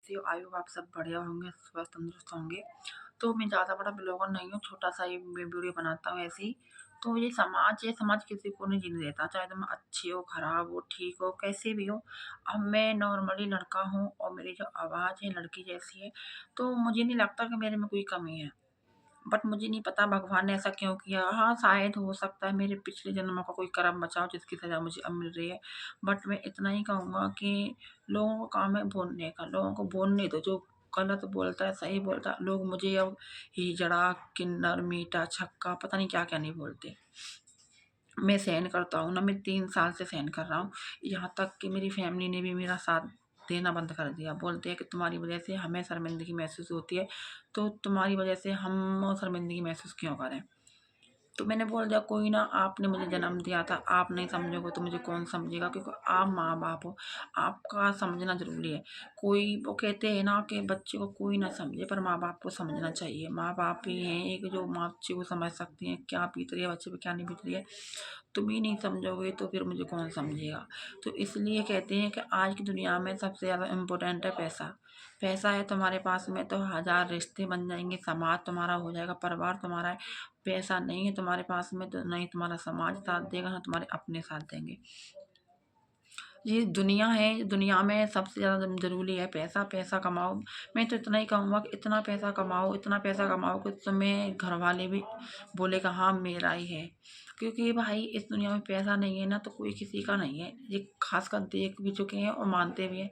कैसे हो? I hope आप सब बढ़िया होंगे, स्वस्थ तंदुरुस्त होंगे। तो मैं ज़्यादा बड़ा ब्लॉगर नहीं हूँ, छोटा-सा ही मैं वीडियो बनाता हूँ ऐसे ही। तो ये समाज किसी को नहीं जीने देता, चाहे तुम अच्छे हो, खराब हो, ठीक हो, कैसे भी हो। अब मैं नॉर्मली लड़का हूँ और मेरी जो आवाज़ है लड़की जैसी है, तो मुझे नहीं लगता कि मेरे में कोई कमी है। बट मुझे नहीं पता भगवान ने ऐसा क्यों किया। हाँ, शायद हो सकता है मेरे पिछले जन्मों का कोई कर्म बचा हो जिसकी सज़ा मुझे अब मिल रही है। बट मैं इतना ही कहूँगा कि लोगों का काम है बोलने का, लोगों को बोलने दो, जो गलत बोलता है, सही बोलता है। लोग मुझे अब हिजड़ा, किन्नर, मीठा, छक्का पता नहीं क्या-क्या नहीं बोलते। मैं सहन करता हूँ ना, मैं 3 साल से सहन कर रहा हूँ। यहाँ तक कि मेरी फैमिली ने भी मेरा साथ देना बंद कर दिया। बोलते हैं कि तुम्हारी वज़ह से हमें शर्मिंदगी महसूस होती है, तो तुम्हारी वज़ह से हम शर्मिंदगी महसूस क्यों करें? तो मैंने बोल दिया कोई ना, आपने मुझे जन्म दिया था, आप नहीं समझोगे तो मुझे कौन समझेगा, क्योंकि आप माँ-बाप हो, आपका समझना ज़रूरी है। कोई वो कहते हैं ना कि बच्चे को कोई ना समझे, पर माँ-बाप को समझना चाहिए। माँ-बाप ही हैं एक जो माँ बच्चे को समझ सकती हैं, क्या बीत रही है बच्चे पे, क्या नहीं बीत रही है। तुम ही नहीं समझोगे तो फिर मुझे कौन समझेगा। तो इसलिए कहते हैं कि आज की दुनिया में सबसे ज़्यादा इम्पोर्टेंट है पैसा। पैसा है तुम्हारे पास में तो हज़ार रिश्ते बन जाएँगे, समाज तुम्हारा हो जाएगा, परिवार तुम्हारा है। पैसा नहीं है तुम्हारे पास में तो नहीं तुम्हारा समाज साथ देगा, ना तुम्हारे अपने साथ देंगे। ये दुनिया है, दुनिया में सबसे ज़्यादा ज़रूरी है पैसा, पैसा कमाओ। मैं तो इतना ही कहूँगा कि इतना पैसा कमाओ कि तुम्हें घरवाले भी बोले कि हाँ, मेरा ही है। क्योंकि भाई इस दुनिया में पैसा नहीं है ना तो कोई किसी का नहीं है। ये ख़ासकर देख भी चुके हैं और मानते भी हैं।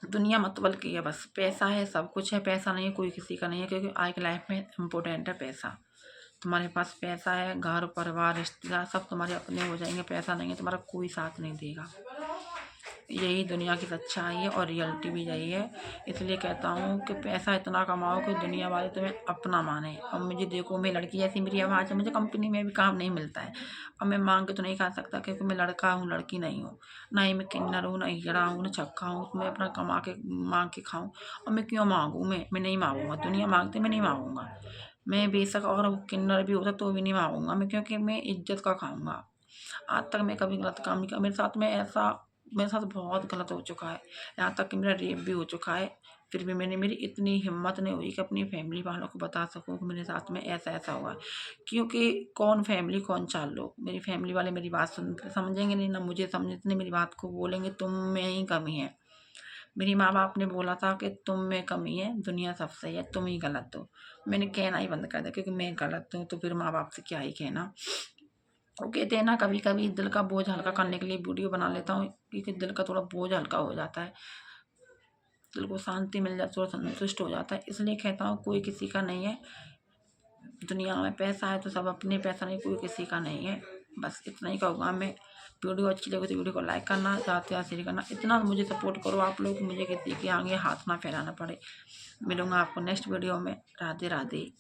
दुनिया मतबल की है बस, पैसा है सब कुछ है, पैसा नहीं है कोई किसी का नहीं है, क्योंकि आज की लाइफ में इम्पोर्टेंट है पैसा। तुम्हारे पास पैसा है, घर परिवार रिश्तेदार सब तुम्हारे अपने हो जाएंगे, पैसा नहीं है तुम्हारा कोई साथ नहीं देगा। यही दुनिया की सच्चाई है और रियलिटी भी यही है। इसलिए कहता हूँ कि पैसा इतना कमाओ कि दुनिया वाले तुम्हें अपना माने। अब मुझे देखो, मैं लड़की जैसी मेरी आवाज़ है, मुझे कंपनी में भी काम नहीं मिलता है। अब मैं मांग के तो नहीं खा सकता, क्योंकि मैं लड़का हूँ, लड़की नहीं हूँ। ना ही मैं किन्नर हूँ, ना हिजड़ा हूँ, ना छक्का हूँ, मैं अपना कमा के मांग के खाऊँ। और मैं क्यों मांगूँ? मैं नहीं मांगूंगा, दुनिया मांगती, मैं नहीं मांगूंगा। मैं बेशक और किन्नर भी होता तो भी नहीं मांगूंगा मैं, क्योंकि मैं इज्जत का खाऊंगा। आज तक मैं कभी गलत काम नहीं किया, मेरे साथ बहुत गलत हो चुका है। यहाँ तक कि मेरा रेप भी हो चुका है। फिर भी मेरी इतनी हिम्मत नहीं हुई कि अपनी फैमिली वालों को बता सकूँ कि मेरे साथ में ऐसा-ऐसा हुआ है। क्योंकि कौन फैमिली कौन 4 लोग, मेरी फैमिली वाले मेरी बात समझेंगे नहीं, ना मुझे समझते, नहीं मेरी बात को बोलेंगे तुम में ही कमी है। मेरे माँ-बाप ने बोला था कि तुम में कमी है, दुनिया सब सही है, तुम ही गलत हो। मैंने कहना ही बंद कर दिया, क्योंकि मैं गलत हूँ तो फिर माँ-बाप से क्या ही कहना। वो कहते हैं ना, कभी-कभी दिल का बोझ हल्का करने के लिए वीडियो बना लेता हूँ, क्योंकि दिल का थोड़ा बोझ हल्का हो जाता है। दिल को शांति मिल जाती है, थोड़ा संतुष्ट हो जाता है। इसलिए कहता हूँ कोई किसी का नहीं है। दुनिया में पैसा है तो सब अपने, पैसा नहीं कोई किसी का नहीं है। बस इतना ही कहूँगा मैं। वीडियो अच्छी लगे तो वीडियो को लाइक करना, ज़्यादा से ज़्यादा शेयर करना। इतना मुझे सपोर्ट करो आप लोग, मुझे किसी के आगे हाथ ना फैलाना पड़े। मिलूँगा आपको नेक्स्ट वीडियो में। राधे राधे।